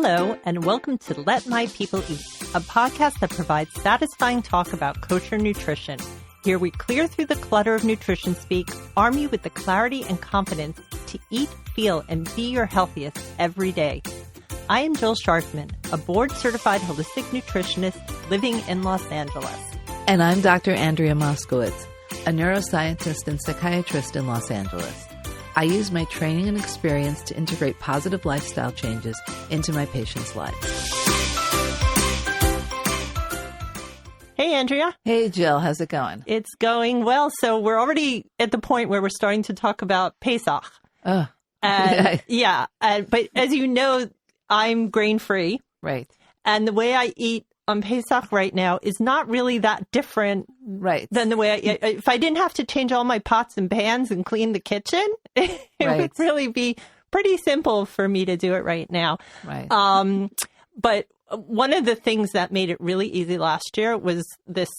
Hello, and welcome to Let My People Eat, a podcast that provides satisfying talk about kosher nutrition. Here we clear through the clutter of nutrition speak, arm you with the clarity and confidence to eat, feel, and be your healthiest every day. I am Jill Sharfman, a board-certified holistic nutritionist living in Los Angeles. And I'm Dr. Andrea Moskowitz, a neuroscientist and psychiatrist in Los Angeles. I use my training and experience to integrate positive lifestyle changes into my patients' lives. Hey, Andrea. Hey, Jill. How's it going? It's going well. So we're already at the point where we're starting to talk about Pesach. Oh, but as you know, I'm grain-free. Right. And the way I eat on Pesach right now is not really that different than the way if I didn't have to change all my pots and pans and clean the kitchen, it would really be pretty simple for me to do it right now. Right. But one of the things that made it really easy last year was this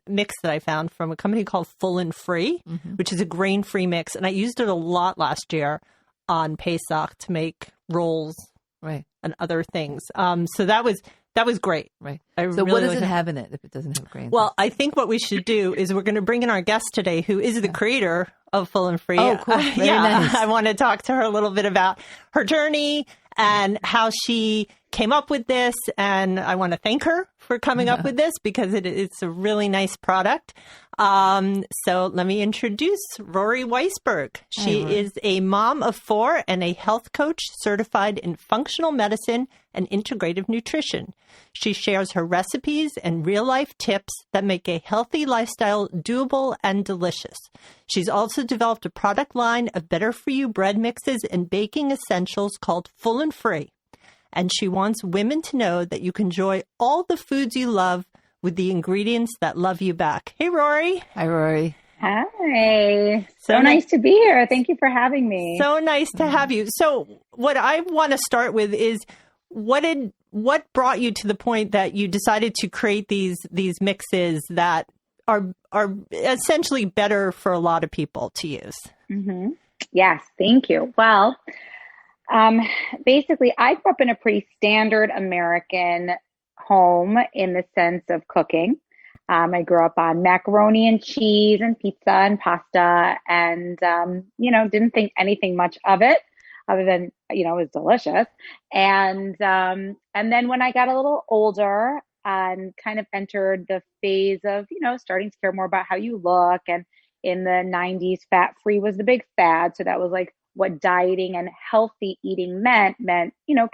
mix that I found from a company called Full and Free, which is a grain-free mix. And I used it a lot last year on Pesach to make rolls and other things. So that was great. Right. So what does it have in it if it doesn't have grains? Well, I think what we should do is we're going to bring in our guest today, who is the creator of Full and Free. Oh, cool. Very nice. I want to talk to her a little bit about her journey and how she came up with this. And I want to thank her for coming up with this because it's a really nice product. So let me introduce Rorie Weisberg. She is a mom of 4 and a health coach certified in functional medicine and integrative nutrition. She shares her recipes and real-life tips that make a healthy lifestyle doable and delicious. She's also developed a product line of better-for-you bread mixes and baking essentials called Full and Free. And she wants women to know that you can enjoy all the foods you love with the ingredients that love you back. Hey, Rorie. Hi, Rorie. Hi. So nice to be here. Thank you for having me. So nice to have you. So what I want to start with is what brought you to the point that you decided to create these mixes that are essentially better for a lot of people to use? Mm-hmm. Yes, thank you. Well, basically, I grew up in a pretty standard American home in the sense of cooking. I grew up on macaroni and cheese and pizza and pasta and, didn't think anything much of it other than, it was delicious. And then when I got a little older and kind of entered the phase of, starting to care more about how you look. And in the 90s, fat-free was the big fad. So that was like what dieting and healthy eating meant,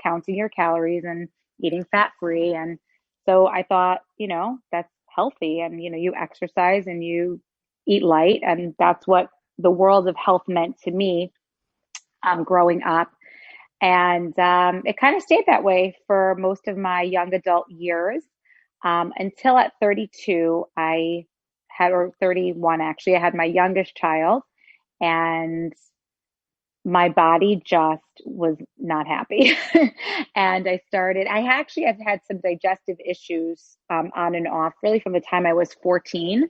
counting your calories and eating fat-free. And so I thought, that's healthy. And, you exercise and you eat light. And that's what the world of health meant to me growing up. And it kind of stayed that way for most of my young adult years until at 32, or 31, actually, I had my youngest child. And my body just was not happy. And I actually have had some digestive issues on and off really from the time I was 14.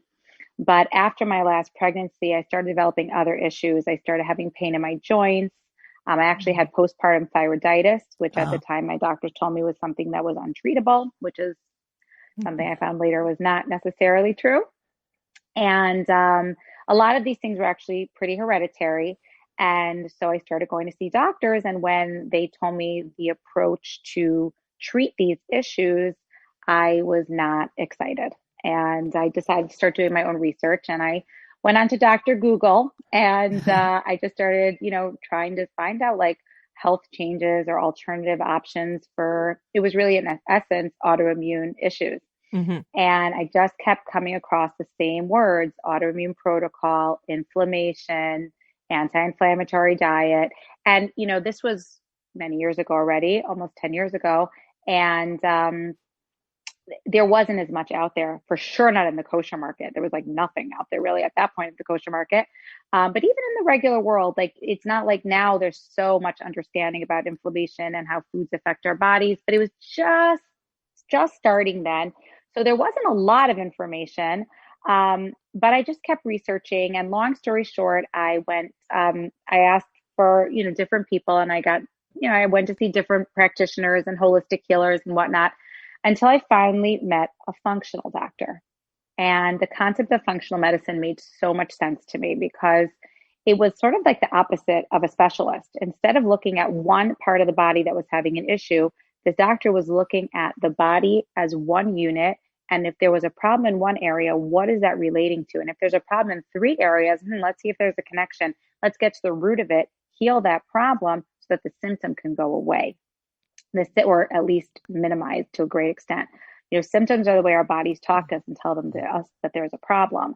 But after my last pregnancy, I started developing other issues. I started having pain in my joints. I actually had postpartum thyroiditis, which at the time my doctors told me was something that was untreatable, which is something I found later was not necessarily true. And a lot of these things were actually pretty hereditary. And so I started going to see doctors. And when they told me the approach to treat these issues, I was not excited. And I decided to start doing my own research. And I went on to Dr. Google and I just started, trying to find out like health changes or alternative options for, it was really in essence, autoimmune issues. Mm-hmm. And I just kept coming across the same words: autoimmune protocol, inflammation, anti-inflammatory diet. And, this was many years ago already, almost 10 years ago. And there wasn't as much out there, for sure not in the kosher market. There was like nothing out there really at that point in the kosher market. But even in the regular world, like it's not like now there's so much understanding about inflammation and how foods affect our bodies, but it was just starting then. So there wasn't a lot of information. But I just kept researching, and long story short, I asked for, different people, and I got I went to see different practitioners and holistic healers and whatnot until I finally met a functional doctor. And the concept of functional medicine made so much sense to me because it was sort of like the opposite of a specialist. Instead of looking at one part of the body that was having an issue, this doctor was looking at the body as one unit. And if there was a problem in one area, what is that relating to? And if there's a problem in 3 areas, let's see if there's a connection. Let's get to the root of it, heal that problem so that the symptom can go away, or at least minimized to a great extent. Symptoms are the way our bodies talk to us and tell them to us that there's a problem.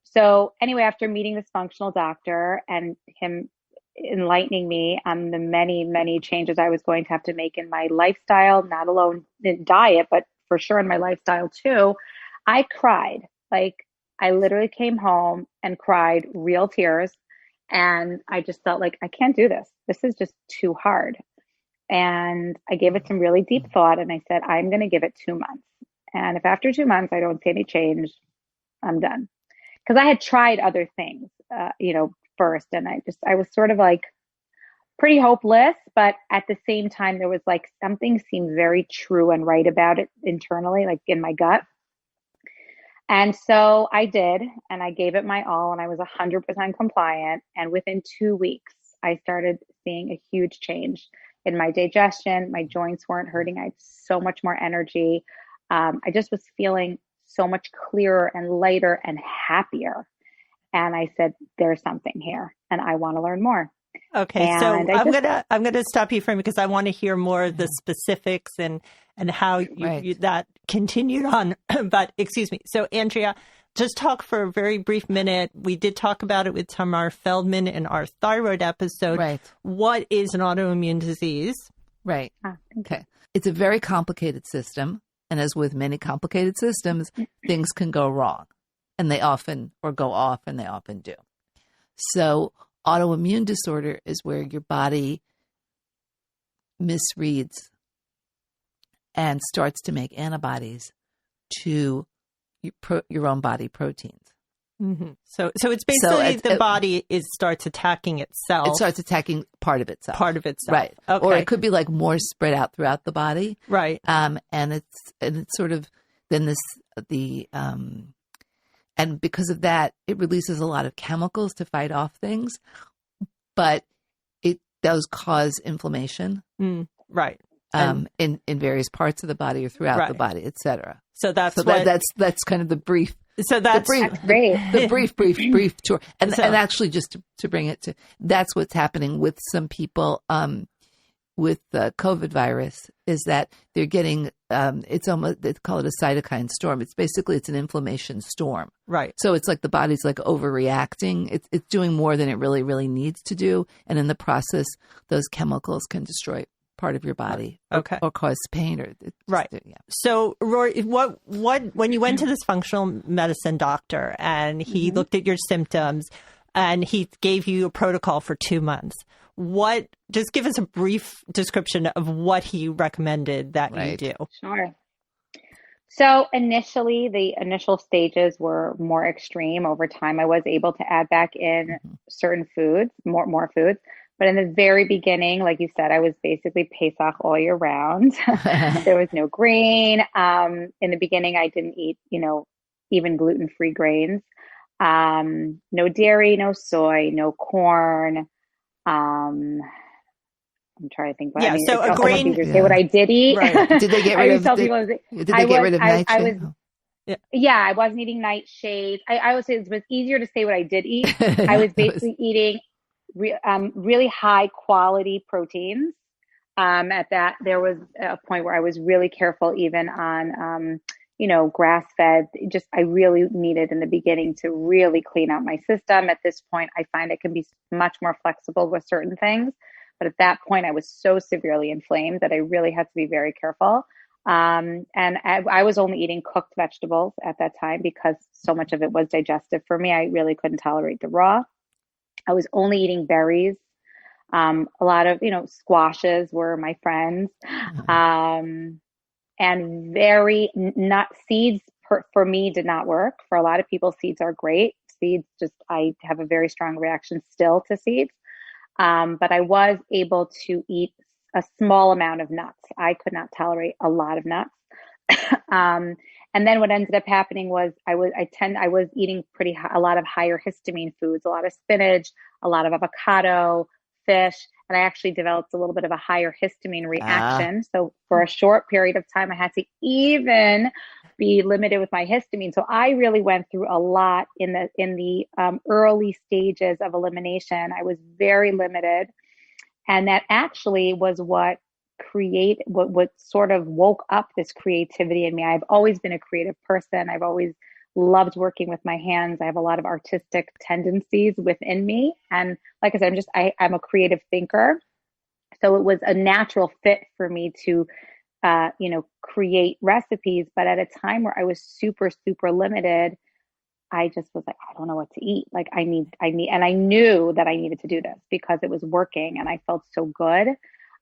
So anyway, after meeting this functional doctor and him enlightening me on the many, many changes I was going to have to make in my lifestyle, not alone in diet, but for sure in my lifestyle too, I cried. Like, I literally came home and cried real tears. And I just felt like, I can't do this. This is just too hard. And I gave it some really deep thought. And I said, I'm going to give it 2 months. And if after 2 months I don't see any change, I'm done. Because I had tried other things, first. And I was sort of like pretty hopeless. But at the same time, there was like something seemed very true and right about it internally, like in my gut. And so I did, and I gave it my all, and I was 100% compliant. And within 2 weeks, I started seeing a huge change in my digestion. My joints weren't hurting. I had so much more energy. I just was feeling so much clearer and lighter and happier. And I said, there's something here, and I want to learn more. Okay, and so I'm gonna stop you for a minute because I want to hear more of the specifics and how you that continued on. But excuse me. So Andrea, just talk for a very brief minute. We did talk about it with Tamar Feldman in our thyroid episode. Right. What is an autoimmune disease? Right. Okay. It's a very complicated system. And as with many complicated systems, things can go wrong. And they often, or go off, and they often do. So autoimmune disorder is where your body misreads and starts to make antibodies to your own body proteins. Mm-hmm. So it's basically the body starts attacking itself. It starts attacking part of itself. Right. Okay. Or it could be like more spread out throughout the body. Right. And it's sort of then and because of that, it releases a lot of chemicals to fight off things, but it does cause inflammation. Right. In various parts of the body or throughout the body, et cetera. So that's kind of the brief. So that's great. The brief tour. And actually just to bring it to, that's what's happening with some people with the COVID virus is that they're getting, it's almost, they call it a cytokine storm. It's an inflammation storm. Right. So it's like the body's like overreacting. It's doing more than it really, really needs to do. And in the process, those chemicals can destroy part of your body, or cause pain, or right. Yeah. So, Rorie, what when you went to this functional medicine doctor and he looked at your symptoms and he gave you a protocol for 2 months, just give us a brief description of what he recommended that you do. Sure. So initially, the initial stages were more extreme. Over time, I was able to add back in certain foods, more foods. But in the very beginning, like you said, I was basically Pesach all year round. There was no grain. In the beginning, I didn't eat, even gluten-free grains. No dairy, no soy, no corn. I'm trying to think. Yeah, so a grain. Say what I did eat. Right. Did they get rid of? Did they get rid of nightshade? I wasn't eating nightshade. I would say it was easier to say what I did eat. I was basically eating really high quality proteins. At that, there was a point where I was really careful, even on, grass fed. I really needed in the beginning to really clean out my system. At this point, I find it can be much more flexible with certain things. But at that point, I was so severely inflamed that I really had to be very careful. And I was only eating cooked vegetables at that time because so much of it was digestive for me. I really couldn't tolerate the raw. I was only eating berries. A lot of, squashes were my friends. And very nut seeds for me did not work. For a lot of people, seeds are great. Seeds I have a very strong reaction still to seeds. But I was able to eat a small amount of nuts. I could not tolerate a lot of nuts. And then what ended up happening was I was eating a lot of higher histamine foods, a lot of spinach, a lot of avocado, fish, and I actually developed a little bit of a higher histamine reaction. So for a short period of time, I had to even be limited with my histamine. So I really went through a lot in the early stages of elimination. I was very limited, and that actually was what sort of woke up this creativity in me. I've always been a creative person. I've always loved working with my hands. I have a lot of artistic tendencies within me. And like I said, I'm a creative thinker. So it was a natural fit for me to, create recipes. But at a time where I was super, super limited, I just was like, I don't know what to eat. Like and I knew that I needed to do this because it was working and I felt so good.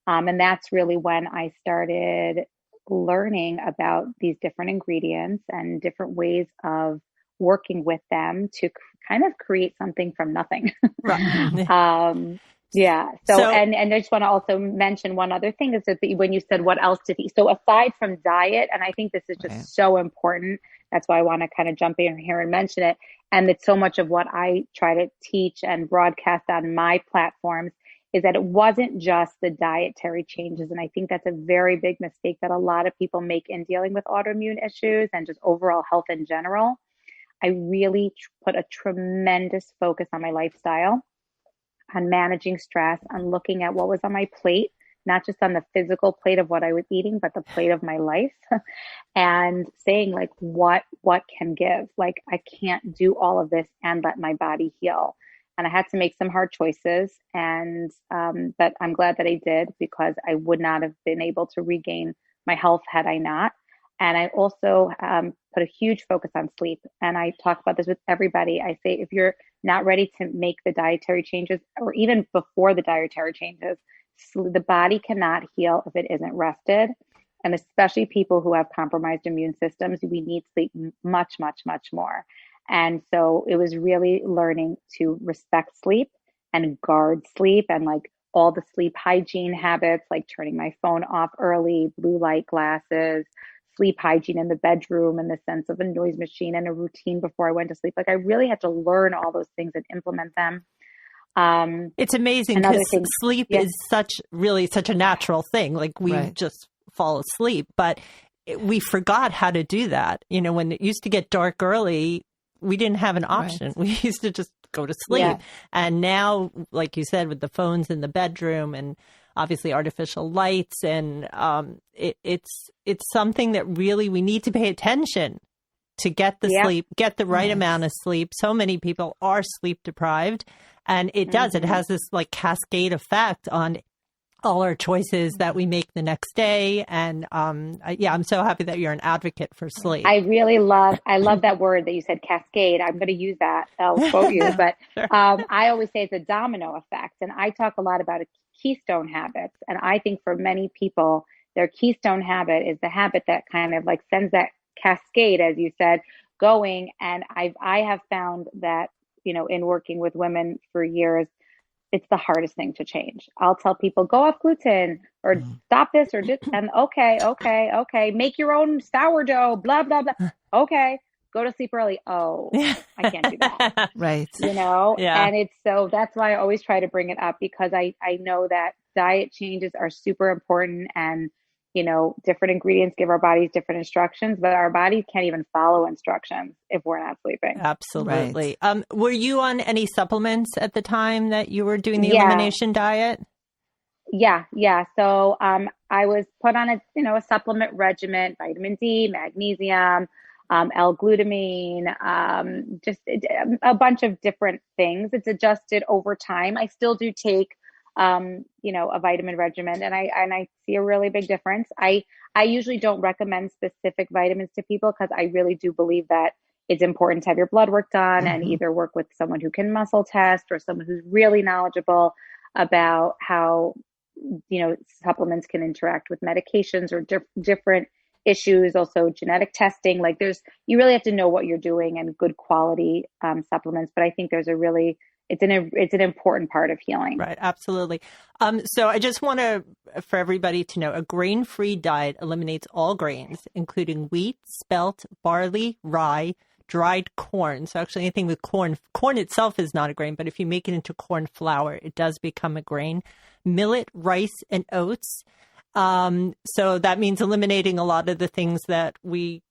And that's really when I started learning about these different ingredients and different ways of working with them to kind of create something from nothing. Right. Yeah. So and I just want to also mention one other thing is that when you said what else to eat. So aside from diet, and I think this is just so important. That's why I want to kind of jump in here and mention it. And it's so much of what I try to teach and broadcast on my platforms is that it wasn't just the dietary changes. And I think that's a very big mistake that a lot of people make in dealing with autoimmune issues and just overall health in general. I really put a tremendous focus on my lifestyle, on managing stress, on looking at what was on my plate, not just on the physical plate of what I was eating, but the plate of my life and saying like, what can give? Like, I can't do all of this and let my body heal. And I had to make some hard choices. And, but I'm glad that I did because I would not have been able to regain my health had I not. And I also put a huge focus on sleep. And I talk about this with everybody. I say, if you're not ready to make the dietary changes, or even before the dietary changes, the body cannot heal if it isn't rested. And especially people who have compromised immune systems, we need sleep much, much, much more. And so it was really learning to respect sleep and guard sleep and like all the sleep hygiene habits, like turning my phone off early, blue light glasses, sleep hygiene in the bedroom and the sense of a noise machine and a routine before I went to sleep. Like I really had to learn all those things and implement them. It's amazing because sleep is such a natural thing. Like we just fall asleep, but we forgot how to do that. You know, when it used to get dark early, we didn't have an option. We used to just go to sleep. Yeah. And now, like you said, with the phones in the bedroom and obviously artificial lights, and it's something that really we need to pay attention to get the sleep, get the right amount of sleep. So many people are sleep deprived, and it does. It has this like cascade effect on all our choices that we make the next day. And I'm so happy that you're an advocate for sleep. I love that word that you said, cascade. I'm going to use that. I'll quote you. But sure. I always say it's a domino effect. And I talk a lot about keystone habits. And I think for many people, their keystone habit is the habit that kind of like sends that cascade, as you said, going. And I have found that, you know, in working with women for years, it's the hardest thing to change. I'll tell people, go off gluten or stop this or just, and okay. Make your own sourdough, blah, blah, blah. Okay. Go to sleep early. Oh, I can't do that. Right. You know? Yeah. And that's why I always try to bring it up because I know that diet changes are super important and, you know, different ingredients give our bodies different instructions, but our bodies can't even follow instructions if we're not sleeping. Absolutely. Right. Were you on any supplements at the time that you were doing the elimination diet? Yeah. So I was put on a supplement regimen, vitamin D, magnesium, L-glutamine, just a bunch of different things. It's adjusted over time. I still do take a vitamin regimen and I see a really big difference. I usually don't recommend specific vitamins to people because I really do believe that it's important to have your blood work done and either work with someone who can muscle test or someone who's really knowledgeable about how, you know, supplements can interact with medications or different issues, also genetic testing. Like you really have to know what you're doing and good quality supplements. But I think there's a really it's an important part of healing. Right. Absolutely. So I just want for everybody to know, a grain-free diet eliminates all grains, including wheat, spelt, barley, rye, dried corn. So actually anything with corn itself is not a grain, but if you make it into corn flour, it does become a grain. Millet, rice, and oats. So that means eliminating a lot of the things that we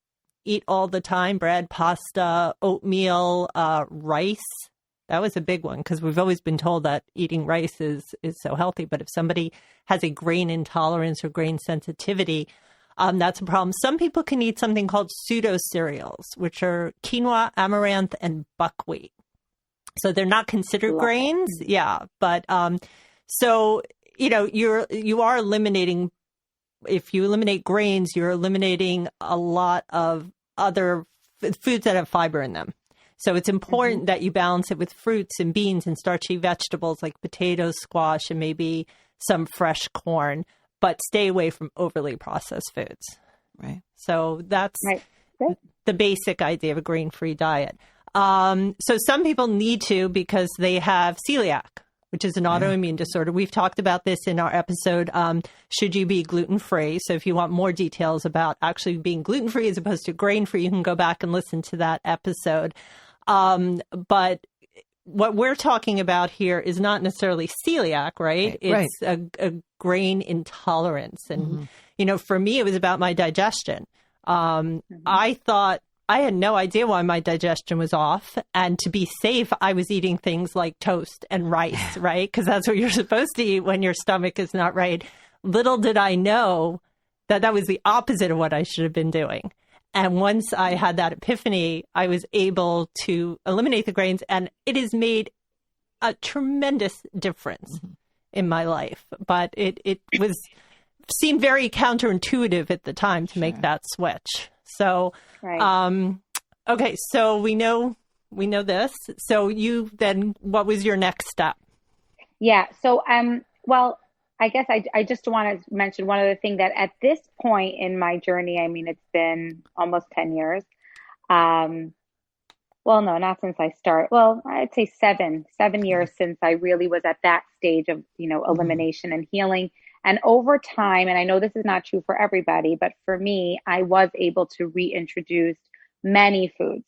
eat all the time: bread, pasta, oatmeal, rice. That was a big one because we've always been told that eating rice is so healthy. But if somebody has a grain intolerance or grain sensitivity, that's a problem. Some people can eat something called pseudo cereals, which are quinoa, amaranth, and buckwheat. So they're not considered grains. Yeah. But so, you are eliminating, if you eliminate grains, you're eliminating a lot of other foods that have fiber in them. So it's important that you balance it with fruits and beans and starchy vegetables like potatoes, squash, and maybe some fresh corn, but stay away from overly processed foods. Right. So that's the basic idea of a grain-free diet. So some people need to because they have celiac, which is an autoimmune disorder. We've talked about this in our episode, Should You Be Gluten-Free? So if you want more details about actually being gluten-free as opposed to grain-free, you can go back and listen to that episode. But what we're talking about here is not necessarily celiac, right? It's a grain intolerance. And, for me, it was about my digestion. I thought I had no idea why my digestion was off. And to be safe, I was eating things like toast and rice, right? Because that's what you're supposed to eat when your stomach is not right. Little did I know that was the opposite of what I should have been doing. And once I had that epiphany, I was able to eliminate the grains, and it has made a tremendous difference in my life. But it seemed very counterintuitive at the time to make that switch. So, okay, so we know this. So what was your next step? Yeah. So, well, I guess I just want to mention one other thing, that at this point in my journey, I mean, it's been almost 10 years. Well, no, not since I started. Well, I'd say seven years since I really was at that stage of, elimination and healing. And over time, and I know this is not true for everybody, but for me, I was able to reintroduce many foods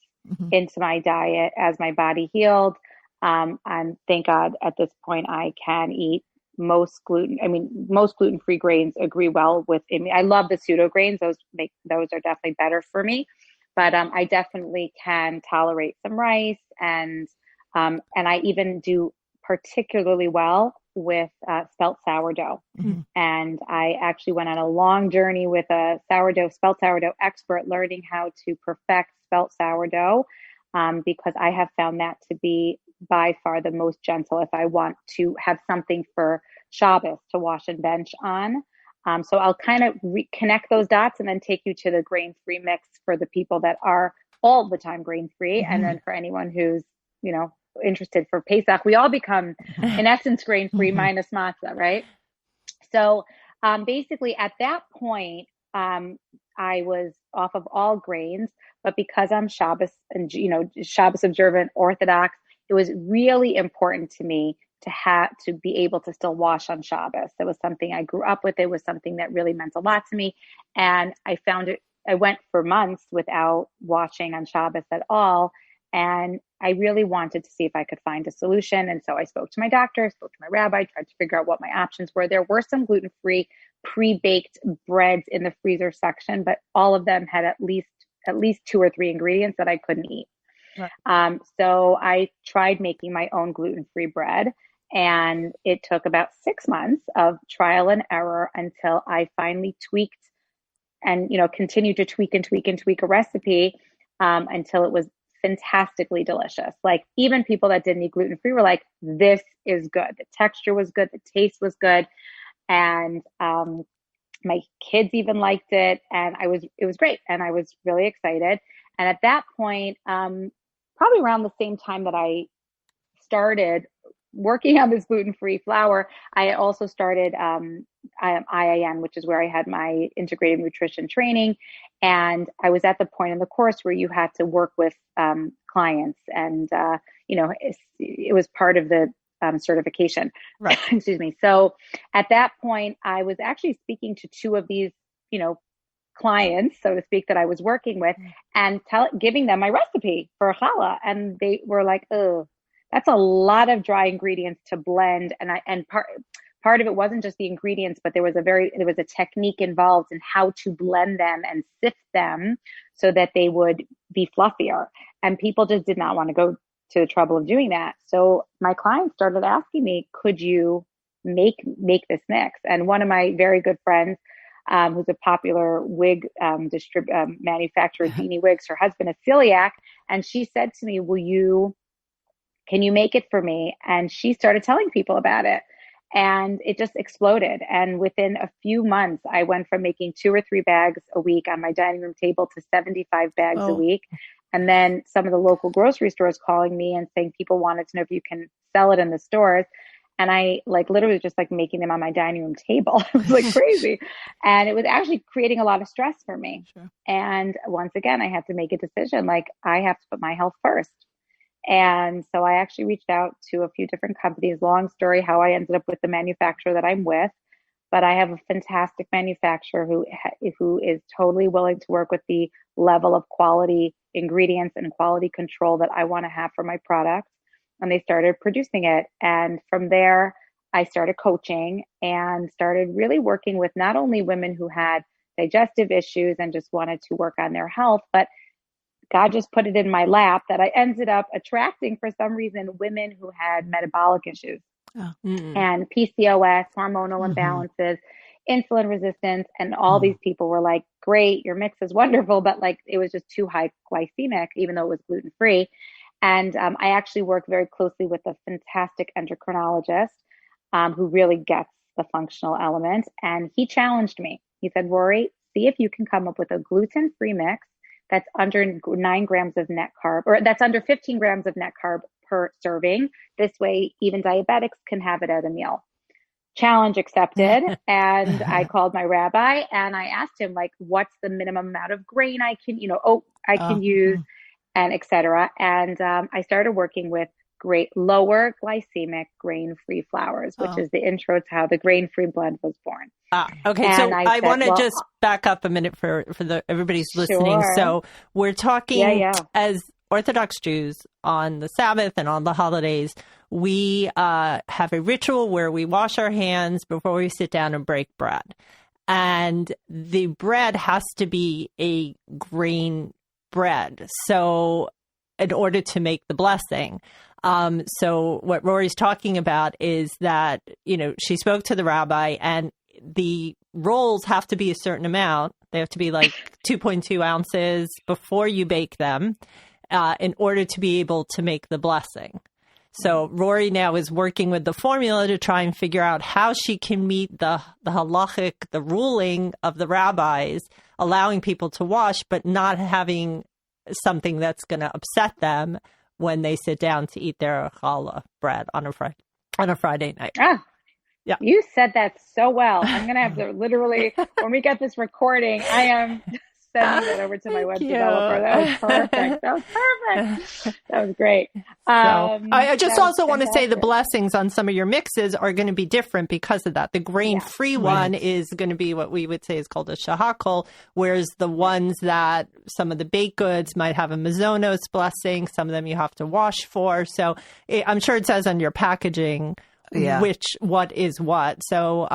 into my diet as my body healed. And thank God at this point, I can eat most gluten-free grains agree well with me. I love the pseudo grains. Those are definitely better for me, but I definitely can tolerate some rice, and I even do particularly well with spelt sourdough. And I actually went on a long journey with a spelt sourdough expert, learning how to perfect spelt sourdough, because I have found that to be by far the most gentle if I want to have something for Shabbos to wash and bench on. So I'll kind of connect those dots and then take you to the grain-free mix for the people that are all the time grain-free. And then for anyone who's, interested for Pesach, we all become in essence grain-free minus matzah, right? So basically at that point, I was off of all grains, but because I'm Shabbos and, Shabbos observant Orthodox, it was really important to me to be able to still wash on Shabbos. It was something I grew up with. It was something that really meant a lot to me. And I went for months without washing on Shabbos at all. And I really wanted to see if I could find a solution. And so I spoke to my doctor, spoke to my rabbi, tried to figure out what my options were. There were some gluten-free pre-baked breads in the freezer section, but all of them had at least 2 or 3 ingredients that I couldn't eat. Right. So I tried making my own gluten-free bread, and it took about 6 months of trial and error until I finally tweaked and, continued to tweak a recipe until it was fantastically delicious. Like even people that didn't eat gluten-free were like, this is good. The texture was good. The taste was good. And my kids even liked it. And it was great. And I was really excited. And at that point, probably around the same time that I started working on this gluten-free flour, I also started IIN, which is where I had my integrated nutrition training. And I was at the point in the course where you had to work with clients, and it was part of the certification. Right. Excuse me. So at that point, I was actually speaking to two of these, clients, so to speak, that I was working with, and giving them my recipe for challah, and they were like, "Oh, that's a lot of dry ingredients to blend." And part of it wasn't just the ingredients, but there was a technique involved in how to blend them and sift them so that they would be fluffier. And people just did not want to go to the trouble of doing that. So my clients started asking me, "Could you make this mix?" And one of my very good friends, who's a popular wig manufacturer, Beanie Wigs, her husband is celiac, and she said to me, "Can you make it for me?" And she started telling people about it. And it just exploded. And within a few months, I went from making 2 or 3 bags a week on my dining room table to 75 bags a week. And then some of the local grocery stores calling me and saying people wanted to know if you can sell it in the stores. And I literally just making them on my dining room table. It was crazy. And it was actually creating a lot of stress for me. Sure. And once again, I had to make a decision. I have to put my health first. And so I actually reached out to a few different companies. Long story how I ended up with the manufacturer that I'm with. But I have a fantastic manufacturer who is totally willing to work with the level of quality ingredients and quality control that I want to have for my products. And they started producing it. And from there, I started coaching and started really working with not only women who had digestive issues and just wanted to work on their health, but God just put it in my lap that I ended up attracting, for some reason, women who had metabolic issues and PCOS, hormonal imbalances, insulin resistance. And all these people were like, "Great, your mix is wonderful," but it was just too high glycemic, even though it was gluten-free. And I actually work very closely with a fantastic endocrinologist who really gets the functional element. And he challenged me. He said, "Rorie, see if you can come up with a gluten-free mix that's under 9 grams of net carb, or that's under 15 grams of net carb per serving. This way, even diabetics can have it at a meal." Challenge accepted. And I called my rabbi and I asked him, what's the minimum amount of grain I can, I can use, and et cetera. And I started working with lower glycemic grain-free flours, which is the intro to how the grain-free blend was born. Okay, and so I want to just back up a minute for everybody's listening. Sure. So we're talking as Orthodox Jews on the Sabbath and on the holidays, we have a ritual where we wash our hands before we sit down and break bread. And the bread has to be a grain bread. So in order to make the blessing. So what Rorie's talking about is that, she spoke to the rabbi and the rolls have to be a certain amount. They have to be 2.2 ounces before you bake them in order to be able to make the blessing. So Rorie now is working with the formula to try and figure out how she can meet the halachic, the ruling of the rabbis, allowing people to wash, but not having something that's going to upset them when they sit down to eat their challah bread on a Friday night. Yeah. You said that so well. I'm going to have to literally, when we get this recording, I am sending that over to my web developer. That was perfect. That was great. I just also want to say the blessings on some of your mixes are going to be different because of that. The grain-free one is going to be what we would say is called a shahakol, whereas the ones that some of the baked goods might have a mazonos blessing, some of them you have to wash for. So I'm sure it says on your packaging what is what. So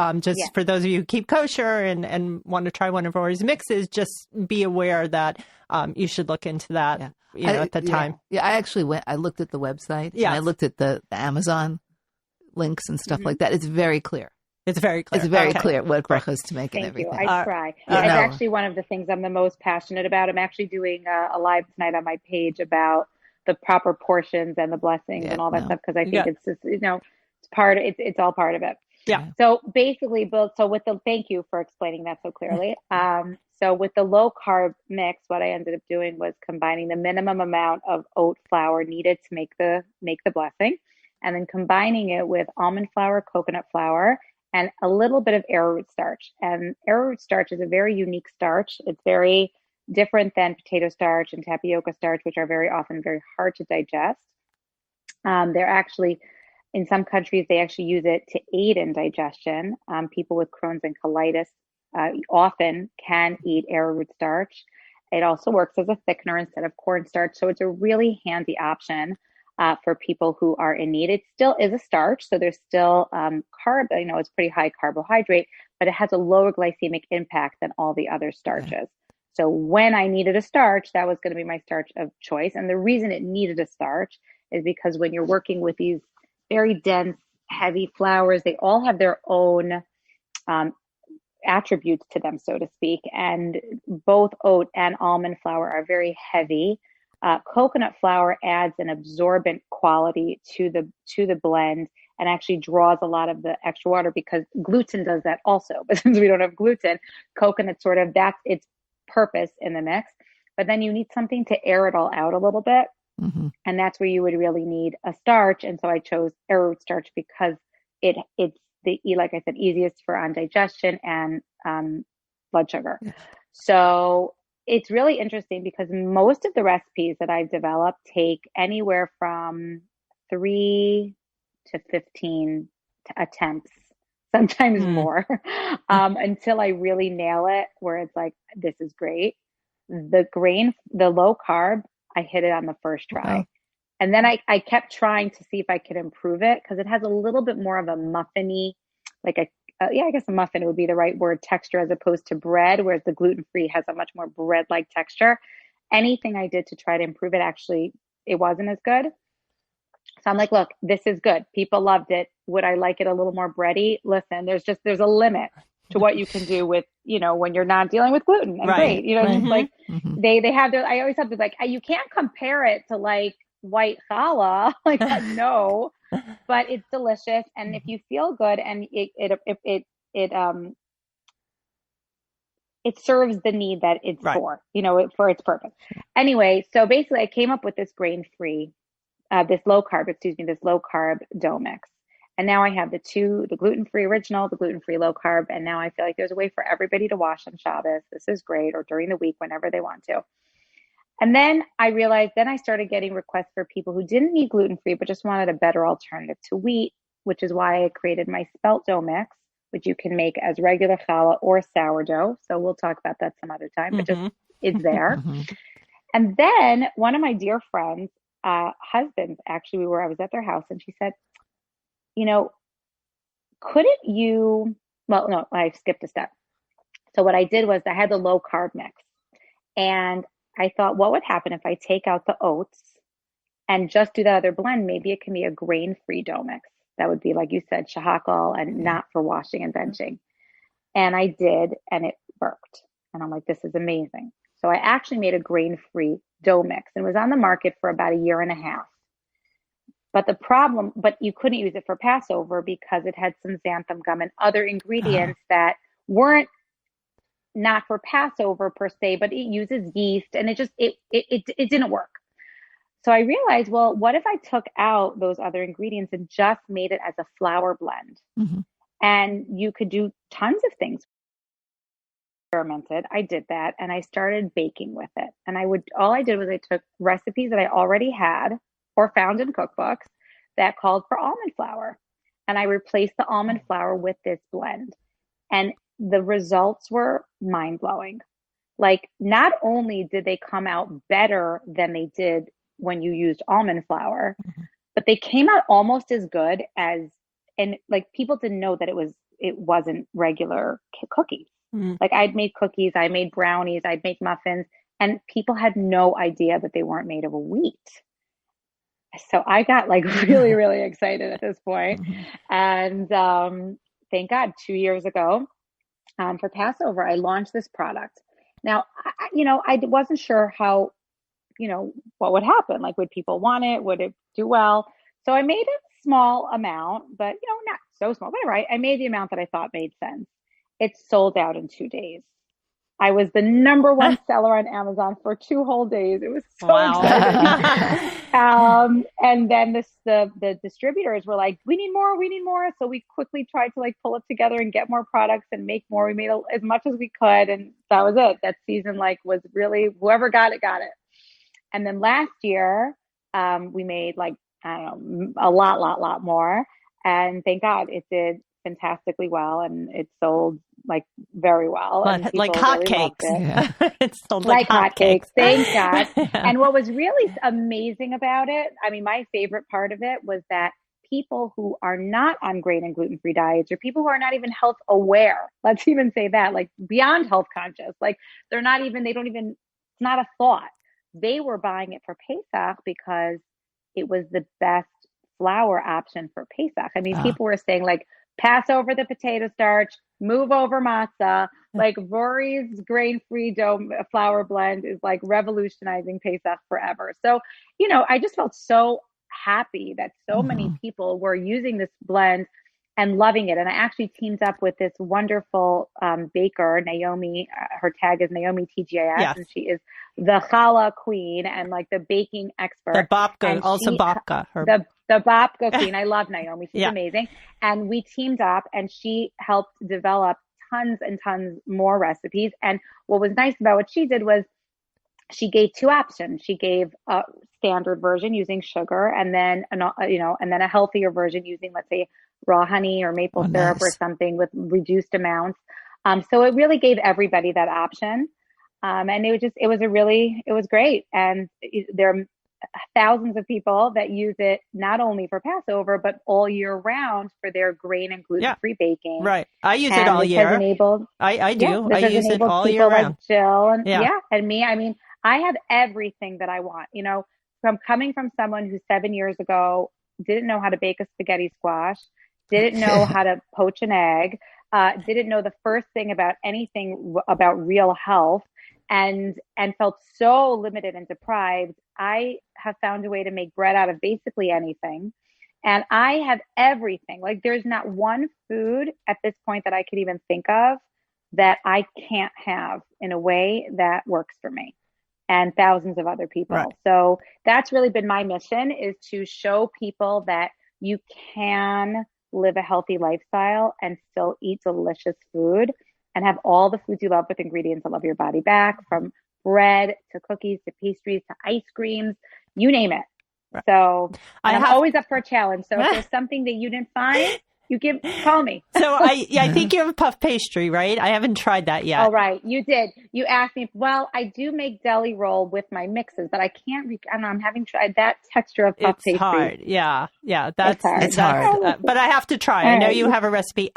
for those of you who keep kosher and want to try one of Rorie's mixes, just be aware that you should look into that at the time. Yeah, I actually I looked at the website. Yeah. I looked at the Amazon links and stuff like that. It's very clear. It's very clear. It's very clear what brachos to make and everything. Thank you. I try. It's actually one of the things I'm the most passionate about. I'm actually doing a live tonight on my page about the proper portions and the blessings and all that stuff, because I think it's just, it's all part of it. Yeah. So basically, thank you for explaining that so clearly. So with the low carb mix, what I ended up doing was combining the minimum amount of oat flour needed to make the blessing, and then combining it with almond flour, coconut flour, and a little bit of arrowroot starch. And arrowroot starch is a very unique starch. It's very different than potato starch and tapioca starch, which are very often very hard to digest. They're actually, in some countries, they actually use it to aid in digestion. People with Crohn's and colitis often can eat arrowroot starch. It also works as a thickener instead of cornstarch. So it's a really handy option for people who are in need. It still is a starch, so there's still carb. I know it's pretty high carbohydrate, but it has a lower glycemic impact than all the other starches. So when I needed a starch, that was going to be my starch of choice. And the reason it needed a starch is because when you're working with these very dense, heavy flours, they all have their own attributes to them, so to speak. And both oat and almond flour are very heavy. Coconut flour adds an absorbent quality to the blend and actually draws a lot of the extra water, because gluten does that also. But since we don't have gluten, coconut that's its purpose in the mix. But then you need something to air it all out a little bit. Mm-hmm. And that's where you would really need a starch. And so I chose arrowroot starch because it's like I said, easiest for on digestion and blood sugar. Yeah. So it's really interesting because most of the recipes that I've developed take anywhere from 3 to 15 attempts, sometimes more, until I really nail it, where it's like, this is great. The low carb, I hit it on the first try. Wow. And then I kept trying to see if I could improve it, because it has a little bit more of a muffiny, like I guess a muffin would be the right word, texture, as opposed to bread, whereas the gluten-free has a much more bread-like texture. Anything I did to try to improve it, actually, it wasn't as good. So I'm like, look, this is good. People loved it. Would I like it a little more bready? Listen, there's a limit to what you can do with, when you're not dealing with gluten. And right. Great. Just like they have I always have to like, you can't compare it to like white challah, like no, but it's delicious. And if you feel good and it serves the need that it's right. for, for its purpose. Anyway, so basically I came up with this grain-free, this low carb dough mix. And now I have the gluten-free original, the gluten-free low carb. And now I feel like there's a way for everybody to wash on Shabbos. This is great. Or during the week, whenever they want to. And then I realized, I started getting requests for people who didn't need gluten-free, but just wanted a better alternative to wheat, which is why I created my spelt dough mix, which you can make as regular challah or sourdough. So we'll talk about that some other time, but just it's there. And then one of my dear friends, husbands, actually, I was at their house, and she said, couldn't you, well, no, I skipped a step. So what I did was I had the low carb mix, and I thought, what would happen if I take out the oats and just do the other blend? Maybe it can be a grain-free dough mix. That would be, like you said, shahakal and not for washing and benching. And I did, and it worked. And I'm like, this is amazing. So I actually made a grain-free dough mix, and it was on the market for about a year and a half. But you couldn't use it for Passover because it had some xanthan gum and other ingredients that weren't not for Passover per se, but it uses yeast, and it didn't work. So I realized, well, what if I took out those other ingredients and just made it as a flour blend? Mm-hmm. And you could do tons of things. Experimented. I did that, and I started baking with it. And all I did was I took recipes that I already had or found in cookbooks that called for almond flour, and I replaced the almond flour with this blend. And the results were mind-blowing. Like, not only did they come out better than they did when you used almond flour, but they came out almost as good and like people didn't know that it wasn't regular cookies. Like, I'd made cookies, I made brownies, I'd make muffins, and people had no idea that they weren't made of wheat. So I got like really, really excited at this point. And thank God, 2 years ago, for Passover, I launched this product. Now, I wasn't sure how, what would happen. Like, would people want it? Would it do well? So I made a small amount, but, not so small. But I made the amount that I thought made sense. It sold out in 2 days. I was the number one seller on Amazon for 2 whole days. It was so exciting. And then the distributors were like, we need more. So we quickly tried to like pull it together and get more products and make more. We made as much as we could. And that was it. That season like was really, whoever got it, got it. And then last year, we made like, I don't know, a lot more. And thank God it did fantastically well, and it sold like very well. And like hotcakes. Really yeah. It sold like hotcakes. Thank God. Yeah. And what was really amazing about it, I mean, my favorite part of it was that people who are not on grain and gluten-free diets, or people who are not even health aware, let's even say that, like beyond health conscious, like they don't even, it's not a thought. They were buying it for Pesach because it was the best flour option for Pesach. I mean, people were saying like, pass over the potato starch, move over matzah. Like Rorie's grain-free dough flour blend is like revolutionizing Pesach forever. So, I just felt so happy that so many people were using this blend and loving it. And I actually teamed up with this wonderful baker, Naomi. Her tag is Naomi TGIS, yes. And she is the challah queen and like the baking expert. The babka, also babka. The babka queen. I love Naomi. She's amazing. And we teamed up, and she helped develop tons and tons more recipes. And what was nice about what she did was she gave 2 options. She gave a standard version using sugar, and then and then a healthier version using, let's say, raw honey or maple syrup or something with reduced amounts. So it really gave everybody that option. And it was great. And there are thousands of people that use it not only for Passover, but all year round for their grain and gluten-free baking. Right. I use it all year. I do. I use it all year round. Like Jill and and me. I mean, I have everything that I want, from coming from someone who 7 years ago didn't know how to bake a spaghetti squash, didn't know how to poach an egg, didn't know the first thing about anything about real health, and felt so limited and deprived. I have found a way to make bread out of basically anything. And I have everything. Like there's not one food at this point that I could even think of that I can't have in a way that works for me and thousands of other people. Right. So that's really been my mission, is to show people that you can live a healthy lifestyle and still eat delicious food and have all the foods you love with ingredients that love your body back, from bread to cookies to pastries to ice creams, you name it. Right. So I'm always up for a challenge. So if there's something that you didn't find, call me. So I think you have a puff pastry, right? I haven't tried that yet. Oh, right. You did. You asked me. Well, I do make deli roll with my mixes, but I can't. I don't know. I'm having tried that texture of puff pastry. It's hard. Yeah. That's hard. It's hard. But I have to try. I know you have a recipe.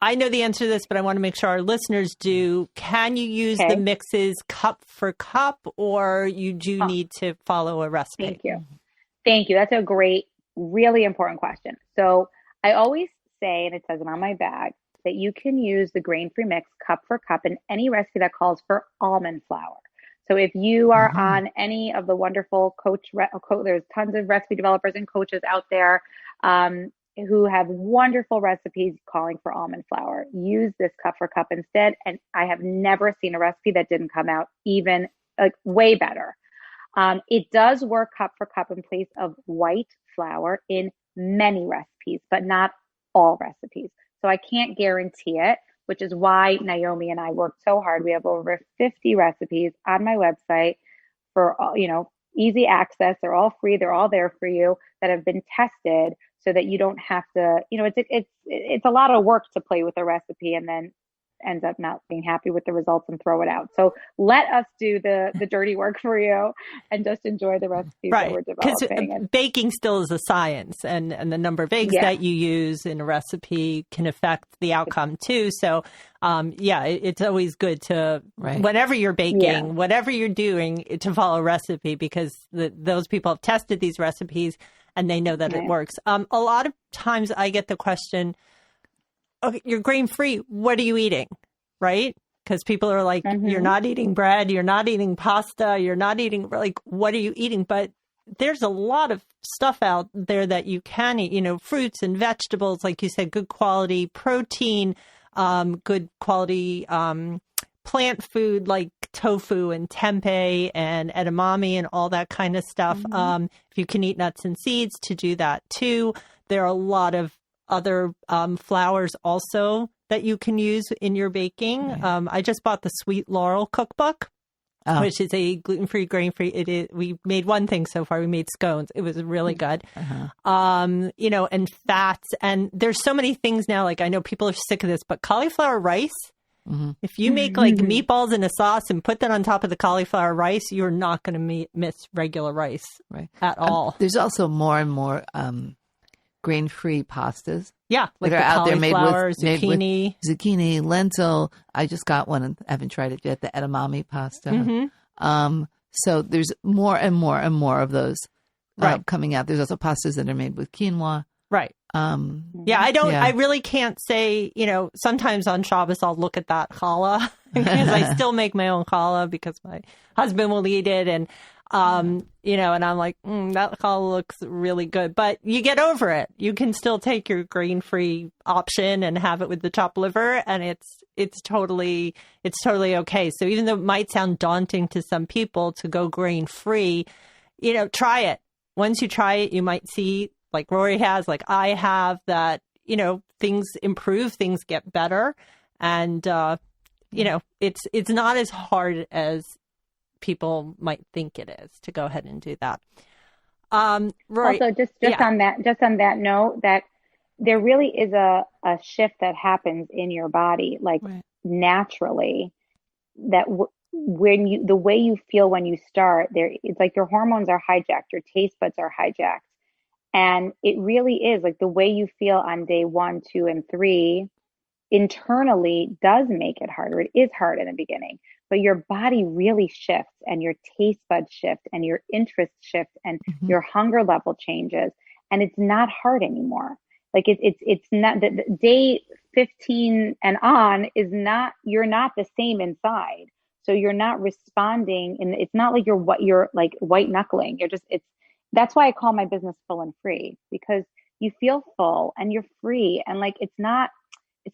I know the answer to this, but I want to make sure our listeners do. Can you use the mixes cup for cup, or you do need to follow a recipe? Thank you. That's a great, really important question. So I always say, and it says it on my bag, that you can use the grain-free mix cup for cup in any recipe that calls for almond flour. So if you are on any of the wonderful there's tons of recipe developers and coaches out there who have wonderful recipes calling for almond flour. Use this cup for cup instead. And I have never seen a recipe that didn't come out even way better. It does work cup for cup in place of white flour in many recipes, but not all recipes. So I can't guarantee it, which is why Naomi and I worked so hard. We have over 50 recipes on my website for, easy access. They're all free. They're all there for you, that have been tested, so that you don't have to, it's a lot of work to play with a recipe and then end up not being happy with the results and throw it out. So let us do the dirty work for you and just enjoy the recipes that we're developing. Because baking still is a science, and the number of eggs that you use in a recipe can affect the outcome too. So it's always good to, whenever you're baking, whatever you're doing, to follow a recipe, because those people have tested these recipes and they know that it works. A lot of times I get the question, okay, you're grain-free, what are you eating, right? Because people are like, you're not eating bread, you're not eating pasta, you're not eating, like, what are you eating? But there's a lot of stuff out there that you can eat, fruits and vegetables, like you said, good quality protein, good quality plant food like tofu and tempeh and edamame and all that kind of stuff. If you can eat nuts and seeds, to do that too. There are a lot of other flours also that you can use in your baking. Right. I just bought the Sweet Laurel cookbook, which is a gluten-free, grain-free. We made one thing so far. We made scones. It was really good. And fats. And there's so many things now. Like, I know people are sick of this, but cauliflower rice, if you make like meatballs in a sauce and put that on top of the cauliflower rice, you're not going to miss regular rice at all. There's also more and more grain-free pastas. Yeah, like that are out there made with zucchini, lentil. I just got one and haven't tried it yet. The edamame pasta. So there's more and more and more of those coming out. There's also pastas that are made with quinoa. Right. I really can't say. Sometimes on Shabbos I'll look at that challah because I still make my own challah because my husband will eat it, and and I'm like, that challah looks really good. But you get over it. You can still take your grain-free option and have it with the chopped liver, and it's totally okay. So even though it might sound daunting to some people to go grain-free, try it. Once you try it, you might see, like Rorie has, like I have, that, things improve, things get better. And, it's not as hard as people might think it is to go ahead and do that. Rorie, also, just on that note, that there really is a shift that happens in your body, like naturally, that the way you feel when you start there, it's like your hormones are hijacked, your taste buds are hijacked. And it really is like the way you feel on day 1, 2, and 3 internally does make it harder. It is hard in the beginning, but your body really shifts, and your taste buds shift, and your interest shifts, and your hunger level changes, and it's not hard anymore. Like it's not the day 15 and on is not, you're not the same inside. So you're not responding, and it's not like you're like white knuckling. That's why I call my business Full and Free, because you feel full and you're free. And like, it's not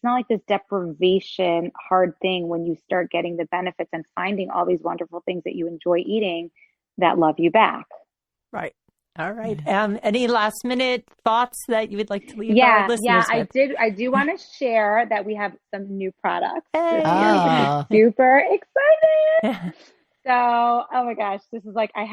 like this deprivation hard thing when you start getting the benefits and finding all these wonderful things that you enjoy eating that love you back. Right. All right. Any last minute thoughts that you would like to leave our listeners with? I do want to share that we have some new products. Hey. Super excited. So, oh my gosh, this is like, I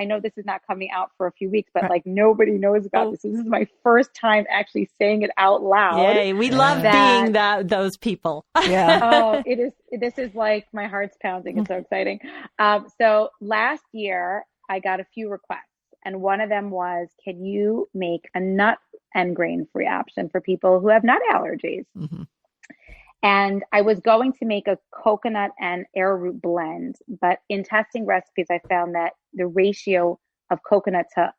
know this is not coming out for a few weeks, but like nobody knows about this. So this is my first time actually saying it out loud. Yay, we love being those people. Yeah. This is like, my heart's pounding. It's so exciting. So last year I got a few requests, and one of them was, can you make a nut and grain-free option for people who have nut allergies? And I was going to make a coconut and arrowroot blend, but in testing recipes, I found that the ratio of coconut to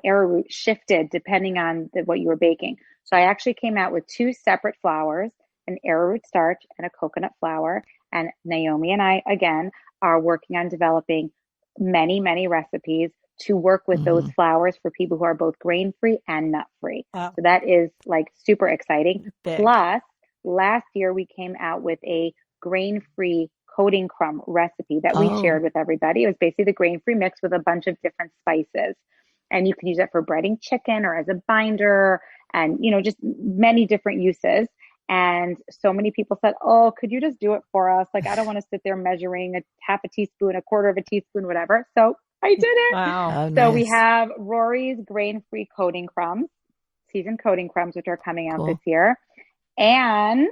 arrowroot shifted depending on what you were baking. So I actually came out with 2 separate flours, an arrowroot starch and a coconut flour. And Naomi and I, again, are working on developing many, many recipes to work with those flours for people who are both grain-free and nut-free. Wow. So that is like super exciting. Plus, last year, we came out with a grain-free coating crumb recipe that we shared with everybody. It was basically the grain-free mix with a bunch of different spices. And you can use it for breading chicken or as a binder, and, just many different uses. And so many people said, oh, could you just do it for us? Like, I don't want to sit there measuring half a teaspoon, a quarter of a teaspoon, whatever. So I did it. Wow. So we have Rorie's grain-free coating crumbs, seasoned coating crumbs, which are coming out this year. And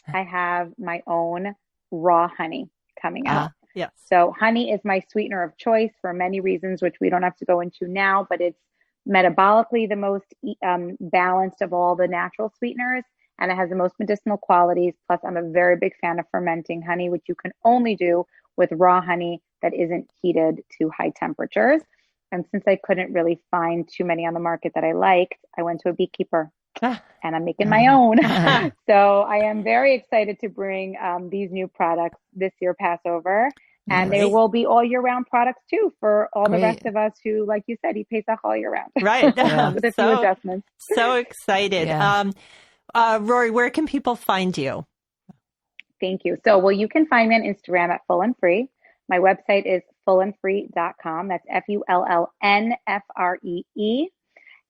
I have my own raw honey coming out. Yes. So honey is my sweetener of choice for many reasons, which we don't have to go into now, but it's metabolically the most balanced of all the natural sweeteners, and it has the most medicinal qualities. Plus, I'm a very big fan of fermenting honey, which you can only do with raw honey that isn't heated to high temperatures. And since I couldn't really find too many on the market that I liked, I went to a beekeeper. And I'm making my own. So I am very excited to bring these new products this year, Passover. And there will be all year round products too for all the rest of us who, like you said, eat Pesach all year round. Right. With a few adjustments. So excited. Yeah. Rorie, where can people find you? Thank you. So, well, you can find me on Instagram at Full and Free. My website is fullandfree.com. That's FULLNFREE.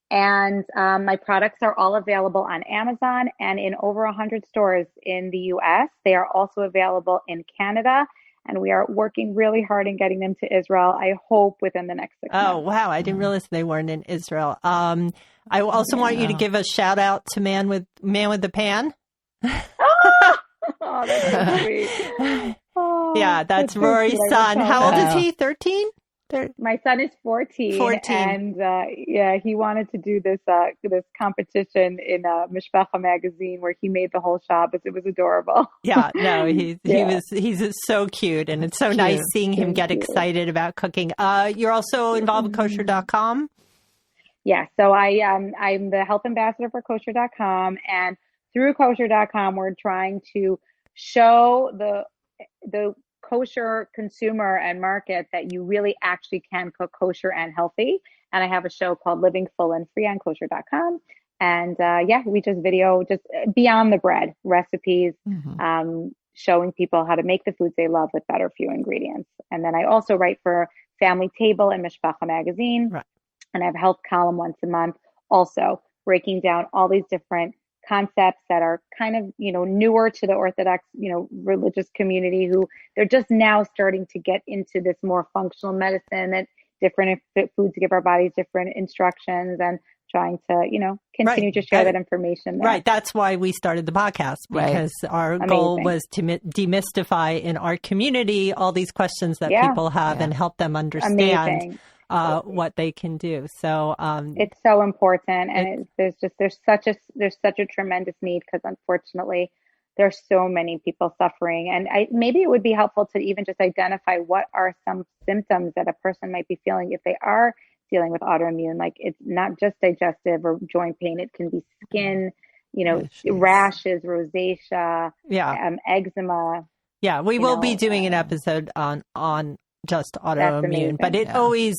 And my products are all available on Amazon and in over 100 stores in the US. They are also available in Canada, and we are working really hard in getting them to Israel, I hope within the next 6 months. Oh, wow. I didn't realize they weren't in Israel. I also want you to give a shout out to Man with the Pan. Oh, that's so sweet. Oh, yeah, that's Rorie's son. How old is he? 13? My son is 14. And he wanted to do this competition in Mishpacha magazine where he made the whole Shabbos. It was adorable. Yeah, no, he's so cute, and it's so nice seeing him get excited about cooking. You're also involved with kosher.com? Yeah, so I'm the health ambassador for kosher.com, and through kosher.com we're trying to show the kosher consumer and market that you really actually can cook kosher and healthy. And I have a show called Living Full and Free on kosher.com. And we just video just beyond the bread recipes, showing people how to make the foods they love with better, few ingredients. And then I also write for Family Table and Mishpacha magazine. Right. And I have a health column once a month, also breaking down all these different concepts that are kind of, newer to the Orthodox, religious community, who they're just now starting to get into this more functional medicine, and different foods give our bodies different instructions, and trying to, continue to share that information there. Right. That's why we started the podcast, because our goal was to demystify in our community all these questions that people have and help them understand what they can do. So it's so important, and there's such a tremendous need, because unfortunately there's so many people suffering. And maybe it would be helpful to even just identify what are some symptoms that a person might be feeling if they are dealing with autoimmune. Like, it's not just digestive or joint pain; it can be skin, rashes, rosacea, eczema. Yeah, we will be doing an episode on just autoimmune, but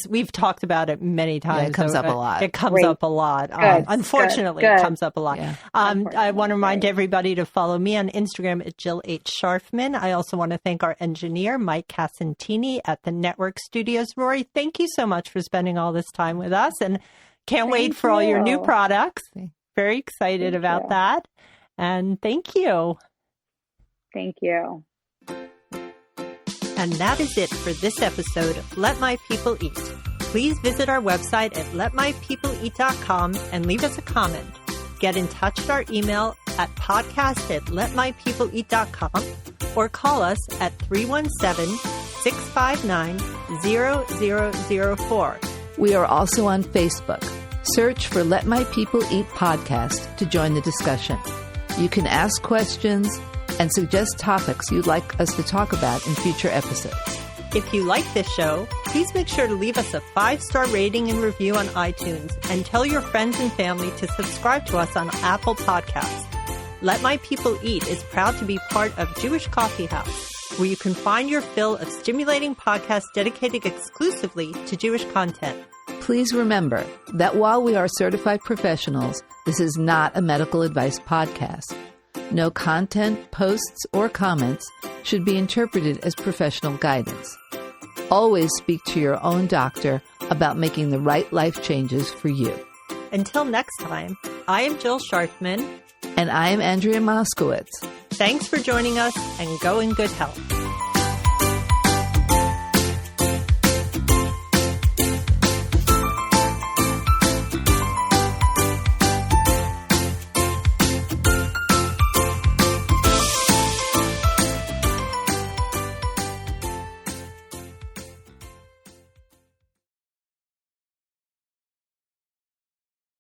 we've talked about it many times. Yeah, it comes up a lot. It comes up a lot. Unfortunately, it comes up a lot. Yeah. I want to remind everybody to follow me on Instagram at Jill H. Scharfman. I also want to thank our engineer, Mike Cassantini at the Network Studios. Rorie, thank you so much for spending all this time with us, and can't wait for all your new products. Very excited about that. And thank you. Thank you. And that is it for this episode of Let My People Eat. Please visit our website at letmypeopleeat.com and leave us a comment. Get in touch at our email at podcast@letmypeopleeat.com or call us at 317-659-0004. We are also on Facebook. Search for Let My People Eat podcast to join the discussion. You can ask questions and suggest topics you'd like us to talk about in future episodes. If you like this show, please make sure to leave us a 5-star rating and review on iTunes, and tell your friends and family to subscribe to us on Apple Podcasts. Let My People Eat is proud to be part of Jewish Coffee House, where you can find your fill of stimulating podcasts dedicated exclusively to Jewish content. Please remember that while we are certified professionals, this is not a medical advice podcast. No content, posts, or comments should be interpreted as professional guidance. Always speak to your own doctor about making the right life changes for you. Until next time, I am Jill Scharfman. And I am Andrea Moskowitz. Thanks for joining us, and go in good health.